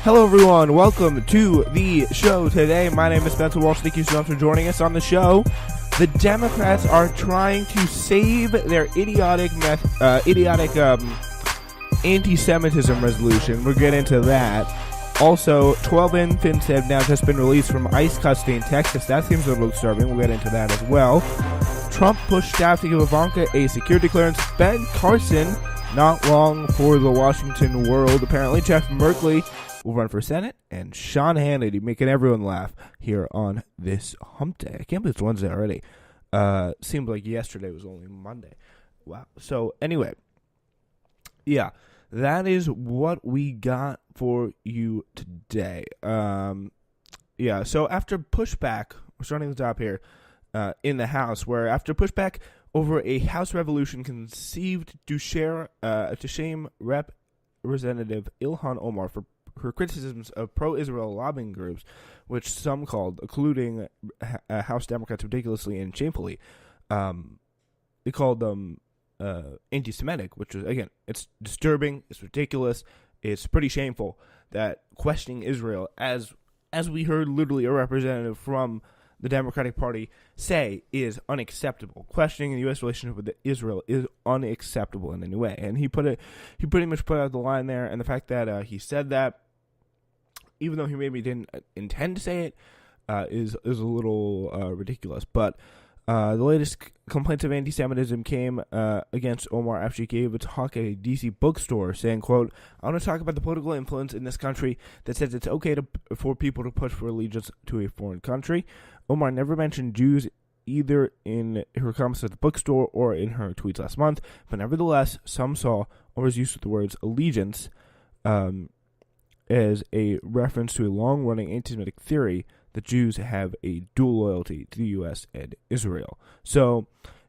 Hello everyone, welcome to the show today. My name is Spencer Walsh. Thank you so much for joining us on the show. The Democrats are trying to save their idiotic anti-Semitism resolution. We'll get into that. Also, 12 infants have now just been released from ICE custody in Texas. That seems a little disturbing. We'll get into that as well. Trump pushed staff to give Ivanka a security clearance. Ben Carson, not long for the Washington world. Apparently, Jeff Merkley will run for Senate, and Sean Hannity making everyone laugh here on this hump day. I can't believe it's Wednesday already. Seemed like yesterday was only Monday. Wow. So anyway, yeah, that is what we got for you today. Yeah, so after pushback, we're starting the top here in the House, where after pushback over a House resolution conceived to shame Representative Ilhan Omar for her criticisms of pro-Israel lobbying groups, which some called, including House Democrats ridiculously and shamefully, they called them anti-Semitic, which is, again, it's disturbing, it's ridiculous, it's pretty shameful that questioning Israel, as we heard literally a representative from the Democratic Party say, is unacceptable. Questioning the U.S. relationship with Israel is unacceptable in any way. And he pretty much put out the line there, and the fact that he said that, even though he maybe didn't intend to say it, is a little ridiculous. But the latest complaints of anti-Semitism came against Omar after she gave a talk at a D.C. bookstore, saying, quote, "I want to talk about the political influence in this country that says it's okay for people to push for allegiance to a foreign country." Omar never mentioned Jews either in her comments at the bookstore or in her tweets last month, but nevertheless, some saw Omar's use of the words allegiance as a reference to a long-running anti-Semitic theory that Jews have a dual loyalty to the U.S. and Israel. So,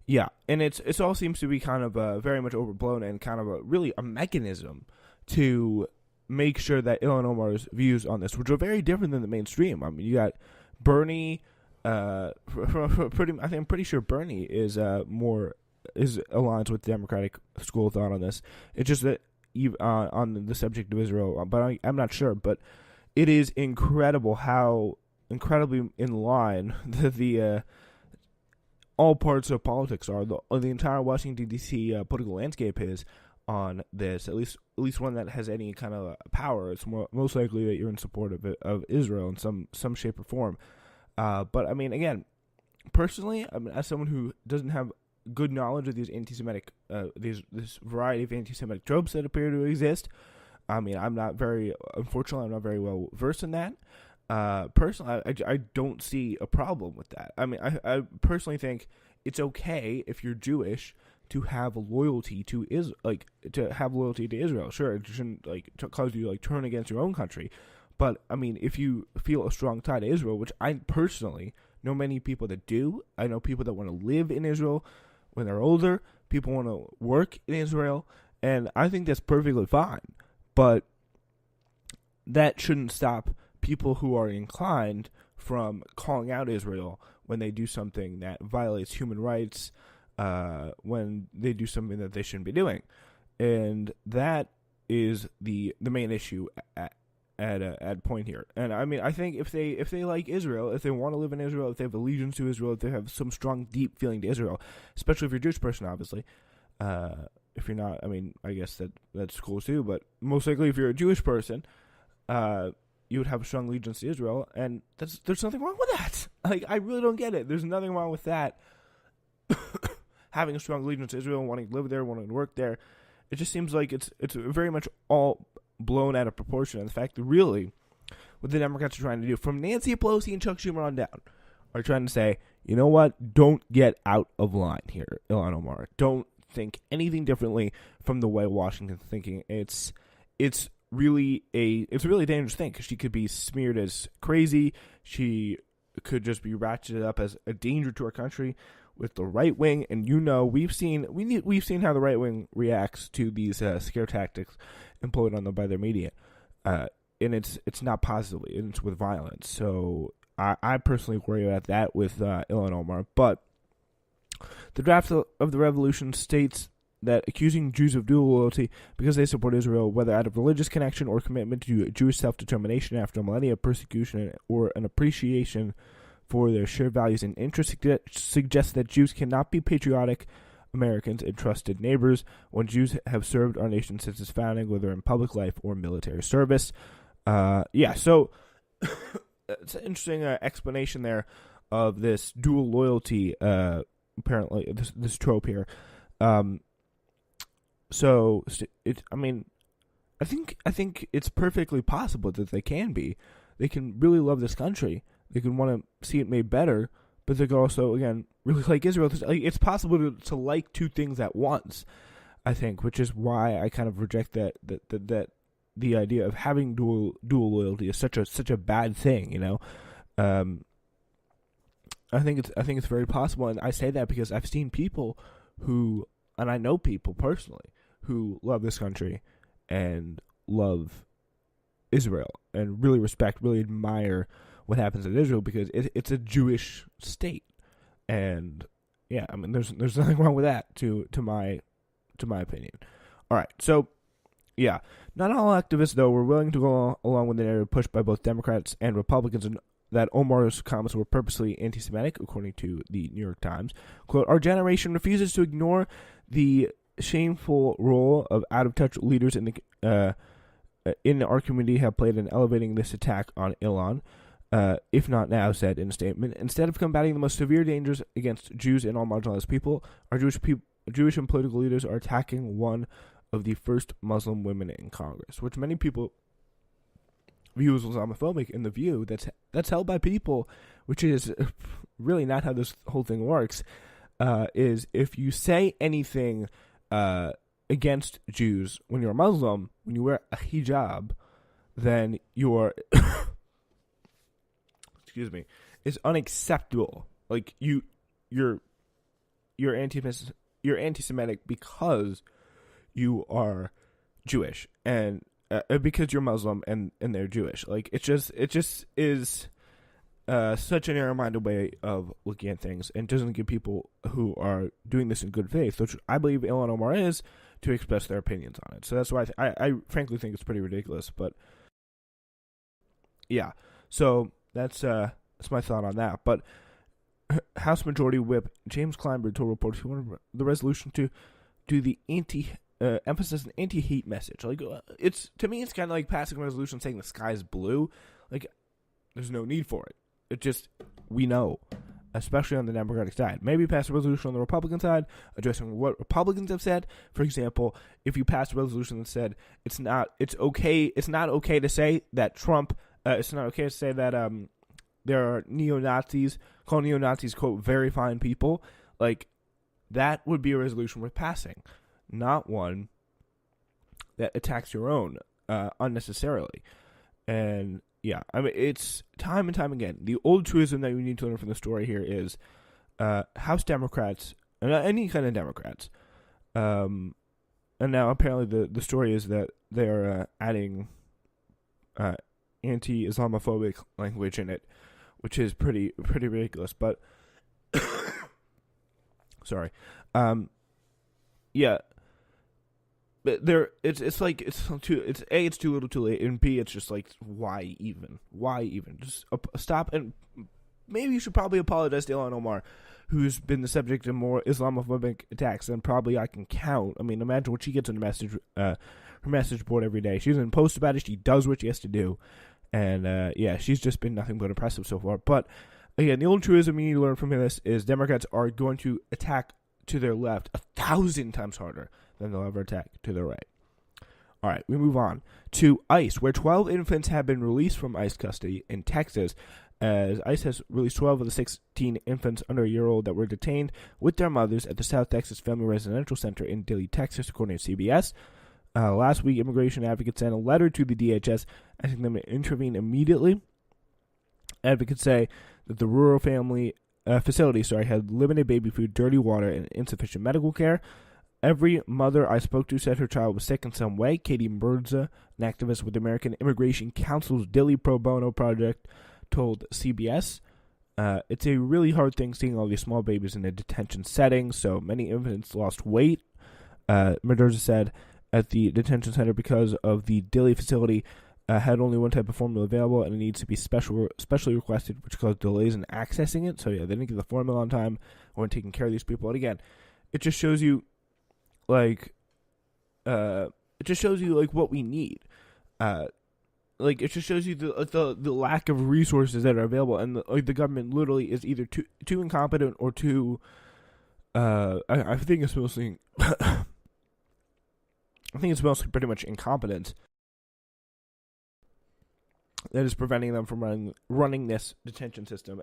yeah, and it all seems to be kind of very much overblown and kind of really a mechanism to make sure that Ilhan Omar's views on this, which are very different than the mainstream. I mean, you got Bernie. I'm pretty sure Bernie is aligns with the Democratic school of thought on this. It's just that on the subject of Israel, but I'm not sure. But it is incredible how incredibly in line the all parts of politics are. The entire Washington D.C. Political landscape is on this. At least one that has any kind of power. It's most likely that you're in support of Israel in some shape or form. But I mean, again, personally, I mean, as someone who doesn't have good knowledge of these anti-Semitic, this variety of anti-Semitic tropes that appear to exist, I mean, unfortunately, I'm not very well versed in that. Personally, I don't see a problem with that. I mean, I personally think it's okay if you're Jewish to have loyalty to Israel. Sure, it shouldn't cause you to turn against your own country. But, I mean, if you feel a strong tie to Israel, which I personally know many people that do. I know people that want to live in Israel when they're older. People want to work in Israel. And I think that's perfectly fine. But that shouldn't stop people who are inclined from calling out Israel when they do something that violates human rights, when they do something that they shouldn't be doing. And that is the main issue at point here. And I mean, I think if they like Israel, if they want to live in Israel, if they have allegiance to Israel, if they have some strong, deep feeling to Israel, especially if you're a Jewish person, obviously. If you're not, I mean, I guess that's cool too, but most likely if you're a Jewish person, you would have a strong allegiance to Israel, and there's nothing wrong with that. I really don't get it. There's nothing wrong with that. Having a strong allegiance to Israel, wanting to live there, wanting to work there. It just seems like it's very much all blown out of proportion. And the fact that really what the Democrats are trying to do, from Nancy Pelosi and Chuck Schumer on down, are trying to say, you know what, don't get out of line here, Ilhan Omar. Don't think anything differently from the way Washington's thinking. It's really a dangerous thing, because she could be smeared as crazy. She could just be ratcheted up as a danger to our country with the right wing. And we've seen how the right wing reacts to these scare tactics employed on them by their media, and it's not positively, and it's with violence. So I personally worry about that with Ilhan Omar. But the draft of the resolution states that accusing Jews of dual loyalty because they support Israel, whether out of religious connection or commitment to Jewish self-determination after millennia of persecution or an appreciation for their shared values and interests, suggests that Jews cannot be patriotic Americans and trusted neighbors when Jews have served our nation since its founding, whether in public life or military service. So it's an interesting explanation there of this dual loyalty, apparently, this trope here. I think it's perfectly possible that they can be. They can really love this country. They can want to see it made better, but they can also, again, really like Israel. It's possible to like two things at once, I think, which is why I kind of reject that the idea of having dual loyalty is such a bad thing. You know, I think it's very possible, and I say that because I've seen people and I know people personally who love this country and love Israel and really respect, really admire what happens in Israel because it's a Jewish state, and yeah, I mean, there's nothing wrong with that to my opinion. All right, so yeah, not all activists though were willing to go along with the narrative pushed by both Democrats and Republicans, and that Omar's comments were purposely anti-Semitic, according to the New York Times. Quote: "Our generation refuses to ignore the shameful role of out-of-touch leaders in our community have played in elevating this attack on Ilhan. If not now," said in a statement, "instead of combating the most severe dangers against Jews and all marginalized people, our Jewish and political leaders are attacking one of the first Muslim women in Congress," which many people view as Islamophobic in the view that's held by people, which is really not how this whole thing works, is if you say anything against Jews when you're a Muslim, when you wear a hijab, then you're excuse me, it's unacceptable. Like you're anti-Semitic because you are Jewish and because you're Muslim and they're Jewish. Like it just is such a narrow-minded way of looking at things, and doesn't give people who are doing this in good faith, which I believe Ilhan Omar is, to express their opinions on it. So that's why I frankly think it's pretty ridiculous. But yeah, so that's my thought on that. But House Majority Whip James Clyburn told reporters he wanted the resolution to do the emphasis an anti-hate message. Like it's, to me, it's kind of like passing a resolution saying the sky's blue. Like there's no need for it. It just, we know, especially on the Democratic side. Maybe pass a resolution on the Republican side addressing what Republicans have said. For example, if you pass a resolution that said it's not okay to say that Trump, it's not okay to say that there are neo-Nazis, call neo-Nazis, quote, very fine people, like that would be a resolution worth passing, not one that attacks your own unnecessarily. And yeah, I mean, it's time and time again. The old truism that we need to learn from the story here is House Democrats, any kind of Democrats, and now apparently the story is that they're adding anti-Islamophobic language in it, which is pretty ridiculous. But sorry, yeah. But it's too little, too late, and B, it's just like why even? Just stop, and maybe you should probably apologize to Ilhan Omar, who's been the subject of more Islamophobic attacks than probably I can count. I mean, imagine what she gets on her message board every day. She doesn't post about it. She does what she has to do, and yeah, she's just been nothing but impressive so far. But again, the old truism you need to learn from this is Democrats are going to attack to their left 1,000 times harder than they'll ever attack to their right. All right, we move on to ICE, where 12 infants have been released from ICE custody in Texas, as ICE has released 12 of the 16 infants under a year old that were detained with their mothers at the South Texas Family Residential Center in Dilley, Texas, according to CBS. Last week, immigration advocates sent a letter to the DHS asking them to intervene immediately. Advocates say that the rural family facility had limited baby food, dirty water, and insufficient medical care. Every mother I spoke to said her child was sick in some way. Katie Mirza, an activist with the American Immigration Council's Dilley Pro Bono Project, told CBS, it's a really hard thing seeing all these small babies in a detention setting, so many infants lost weight. Mendoza said at the detention center because of the Dilley facility had only one type of formula available, and it needs to be specially requested, which caused delays in accessing it. So, yeah, they didn't get the formula on time when taking care of these people. And again, it just shows you, like, what we need. Like, it just shows you the lack of resources that are available, and the government literally is either too incompetent or too. I think it's mostly. I think it's mostly pretty much incompetence that is preventing them from running this detention system.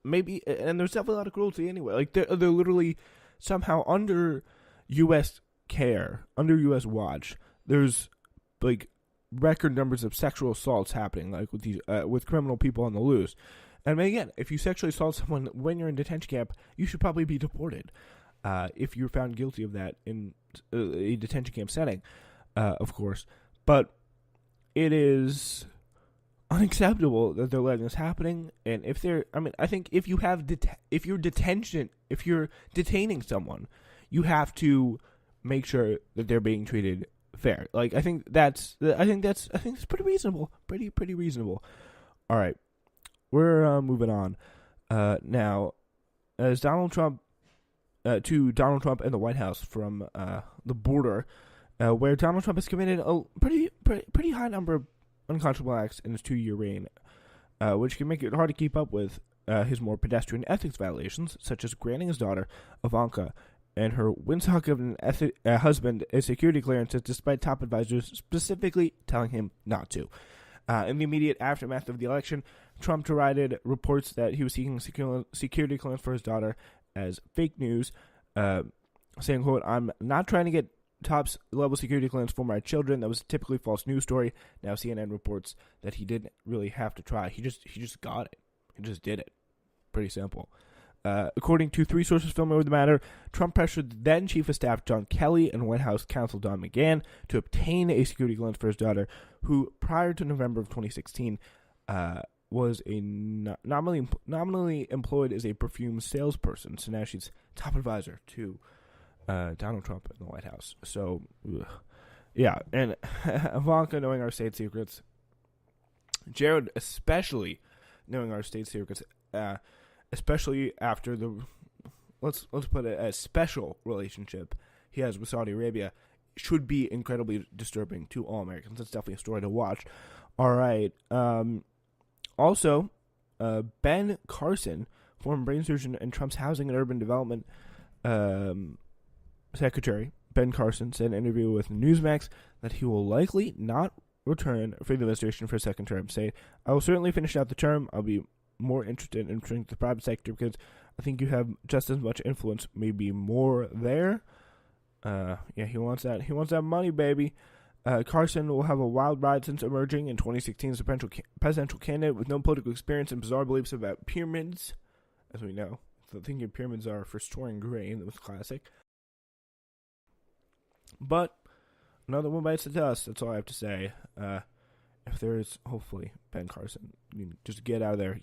Maybe, and there's definitely a lot of cruelty anyway. Like, they're literally somehow under U.S. care, under U.S. watch. There's, like, record numbers of sexual assaults happening, like, with these with criminal people on the loose. And again, if you sexually assault someone when you're in detention camp, you should probably be deported. If you're found guilty of that in a detention camp setting, of course. But it is unacceptable that they're letting this happening. And if they're, I think if you have if you're detaining someone, you have to make sure that they're being treated fair. Like, I think it's pretty reasonable, pretty reasonable. All right, we're moving on now. As Donald Trump and the White House from the border, where Donald Trump has committed a pretty high number of unconscionable acts in his 2-year reign, which can make it hard to keep up with his more pedestrian ethics violations, such as granting his daughter Ivanka and her Wisconsin husband a security clearance, despite top advisors specifically telling him not to. In the immediate aftermath of the election, Trump derided reports that he was seeking security clearance for his daughter as fake news, saying, quote, "I'm not trying to get top-level security clearance for my children. That was a typically false news story." Now CNN reports that he didn't really have to try. He just got it. He just did it. Pretty simple. According to 3 sources familiar with the matter, Trump pressured then Chief of Staff John Kelly and White House counsel Don McGahn to obtain a security clearance for his daughter, who prior to November of 2016 was a nominally employed as a perfume salesperson. So now she's top advisor to Donald Trump in the White House. So, yeah, and Ivanka knowing our state secrets, Jared especially knowing our state secrets, especially after the let's put it a special relationship he has with Saudi Arabia, should be incredibly disturbing to all Americans. It's definitely a story to watch. All right. Also, Ben Carson, former brain surgeon and Trump's Housing and Urban Development Secretary, Ben Carson, said in an interview with Newsmax that he will likely not return for the administration for a second term, saying, "I will certainly finish out the term. I'll be more interested in entering the private sector because I think you have just as much influence, maybe more there." Yeah, he wants that. He wants that money, baby. Carson will have a wild ride since emerging in 2016 as a presidential candidate with no political experience and bizarre beliefs about pyramids, as we know. So thinking pyramids are for storing grain. That was classic. But another one bites the dust. That's all I have to say. If there is, hopefully, Ben Carson, just get out of there.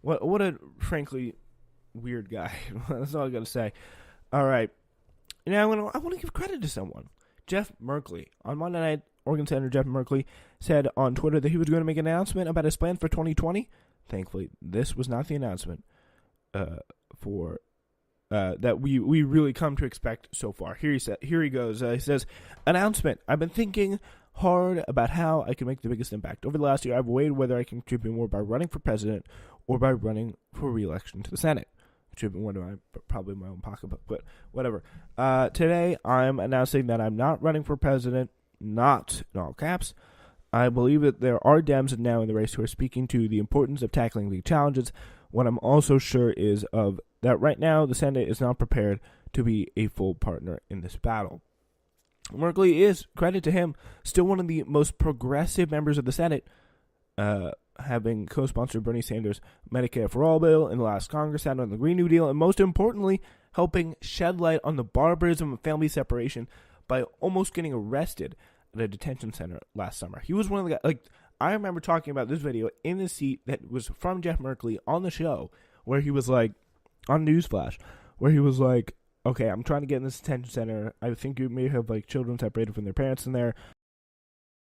What a frankly weird guy. That's all I got to say. All right. Now I want to give credit to someone. Jeff Merkley. On Monday night, Oregon Senator Jeff Merkley said on Twitter that he was going to make an announcement about his plan for 2020. Thankfully, this was not the announcement for that we really come to expect so far. Here he goes. He says, "Announcement. I've been thinking hard about how I can make the biggest impact. Over the last year, I've weighed whether I can contribute more by running for president or by running for re-election to the Senate." Contribute more to probably my own pocketbook, but whatever. Today, I'm announcing that I'm not running for president, not in all caps. I believe that there are Dems now in the race who are speaking to the importance of tackling the challenges. What I'm also sure is of that right now, the Senate is not prepared to be a full partner in this battle. Merkley is, credit to him, still one of the most progressive members of the Senate, having co-sponsored Bernie Sanders' Medicare for All bill in the last Congress, out on the Green New Deal, and most importantly, helping shed light on the barbarism of family separation by almost getting arrested at a detention center last summer. He was one of the guys, I remember talking about this video in the seat that was from Jeff Merkley on the show, where he was like, on Newsflash, where he was like, okay, I'm trying to get in this detention center. I think you may have like children separated from their parents in there.